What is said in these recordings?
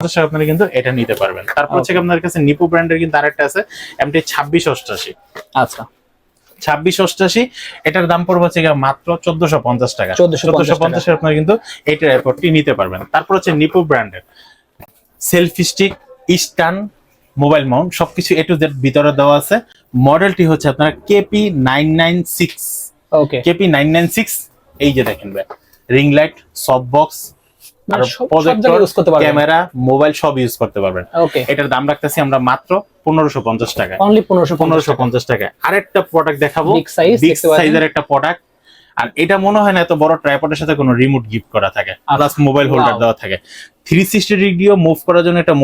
আপনারা কিন্তু এটা নিতে পারবেন। তারপর হচ্ছে আপনাদের কাছে নিপো ব্র্যান্ডের কিন্তু আরেকটা আছে এমটি 2688। আচ্ছা 2688 এটার দাম পড়বে হচ্ছে মাত্র 1450 টাকা। 1450 এর আপনারা কিন্তু এই ট্রাইপডটি নিতে পারবেন। তারপর হচ্ছে নিপো ব্র্যান্ডের selfie stick, stand, mobile Mount সবকিছু এ টু জেড ভিতরে দেওয়া আছে। মডেলটি হচ্ছে আপনার কেপি 996। ওকে কেপি 996। এই যে দেখেন ভাই, রিং লাইট, সফট বক্স, আর প্রজেক্টর, ক্যামেরা, মোবাইল সব ইউজ করতে পারবেন। ওকে এটার দাম রাখতেছি আমরা মাত্র 1550 টাকা। অনলি 1550 টাকা। আরেকটা প্রোডাক্ট দেখাবো, বিগ সাইজের একটা প্রোডাক্ট। আর এটা মনে হয় না এত বড় ট্রাইপডের সাথে কোনো রিমোট গিফট করা থাকে, প্লাস মোবাইল হোল্ডার দেওয়া থাকে। 360 ডিগ্রিও মুভ করার জন্য একটা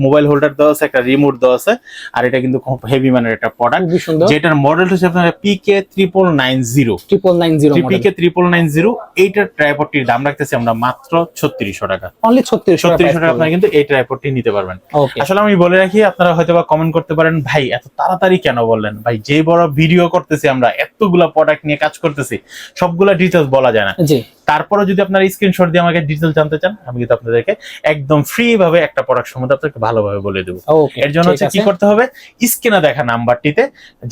মোবাইল হোল্ডার দেওয়া আছে, একটা রিমোট দেওয়া আছে। আর এটা কিন্তু খুব হেভি মানের একটা প্রোডাক্ট, যেটার মডেল হচ্ছে আপনার পিকে 3990। এইটার ট্রাইপডটির দাম রাখতেছি আমরা মাত্র 3600 টাকা। অনলি 3600 টাকা আপনারা কিন্তু এই ট্রাইপডটি নিতে পারবেন। আসলে আমি বলে রাখি, আপনারা হয়তোবা কমেন্ট করতে পারেন, ভাই এত তাড়াতাড়ি কেন বললেন? ভাই যে বড় ভিডিও করতেছি আমরা, এতগুলা প্রোডাক্ট নিয়ে কাজ করতেছি, সবগুলা ডিটেইলস বলা যায় না। তারপরে যদি আপনারা স্ক্রিনশট দিয়ে আমাকে ডিটেইলস জানতে চান, আমি কিন্তু আপনাদেরকে একদম ফ্রি ভাবে একটা প্রোডাক্ট সম্বন্ধে আপনাদেরকে ভালোভাবে বলে দেবো। এর জন্য হচ্ছে কি করতে হবে, স্ক্রিনে দেখা নাম্বারটিতে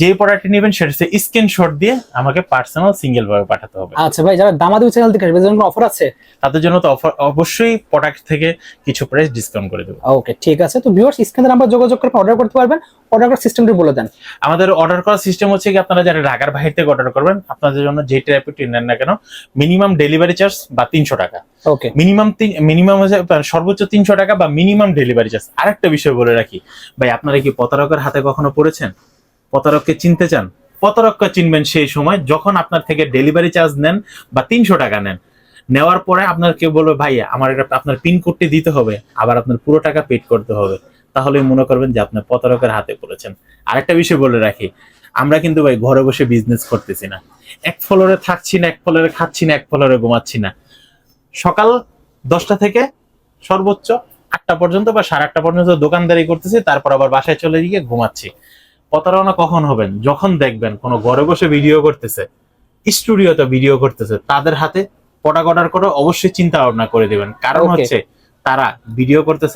যে প্রোডাক্টটি নেবেন সেটা স্ক্রিনশট দিয়ে আমাকে পার্সোনাল সিঙ্গেল ভাবে পাঠাতে হবে। আচ্ছা ভাই, যারা দামাদি চ্যানেল থেকে আসবে, এর অফার আছে? তাদের জন্য তো অবশ্যই প্রোডাক্ট থেকে কিছু প্রাইস ডিসকাউন্ট করে দেব। ওকে ঠিক আছে। তো ভিউয়ার্স, স্ক্রিনে নাম্বার যোগাযোগ করে অর্ডার করতে পারবেন। অর্ডার করার সিস্টেমটি বলে দেন। আমাদের অর্ডার করার সিস্টেম হচ্ছে কি, আপনারা যারা ঢাকার বাইরে থেকে অর্ডার করবেন, আপনাদের জন্য যে ট্রাইপডটি নেন না কেন, মিনিমাম ডেলিভারি চার্জ বা 300 টাকা। ওকে, মিনিমাম হচ্ছে সর্বোচ্চ 300 টাকা বা মিনিমাম ডেলিভারি চার্জ। আরেকটা বিষয় বলে রাখি ভাই, আপনারা কি প্রতারকের হাতে কখনো পড়েছেন? প্রতারককে চিনতে চান? প্রতারককে চিনবেন সেই সময় যখন আপনার থেকে ডেলিভারি চার্জ নেন বা 300 টাকা নেন। নেওয়ার পরে আপনার কেউ বলবে, ভাই আমার এটা আপনার পিন কোডটি দিতে হবে, আবার আপনার পুরো টাকা পেড করতে হবে। তাহলে মনে করবেন যে আপনি প্রতারকের হাতে পড়েছেন। আরেকটা বিষয় বলে রাখি, আমরা কিন্তু ভাই ঘরে বসে বিজনেস করতেছি না। এক ফ্লোরে থাকছি না, এক ফ্লোরে খাচ্ছি না, এক ফ্লোরে ঘুমাচ্ছি না। সকাল 10টা থেকে সর্বোচ্চ 8টা পর্যন্ত বা 8:30 পর্যন্ত দোকানদারি করতেছি, তারপর আবার বাসায় চলে গিয়ে ঘুমাচ্ছি। প্রতারণা কখন হবেন? যখন দেখবেন কোনো ঘরে বসে ভিডিও করতেছে, স্টুডিওতে ভিডিও করতেছে, তাদের হাতে প্রোডাক্ট অর্ডার করে অবশ্যই চিন্তা ভাবনা করে দিবেন। কারণ হচ্ছে তারা ভিডিও করতেছে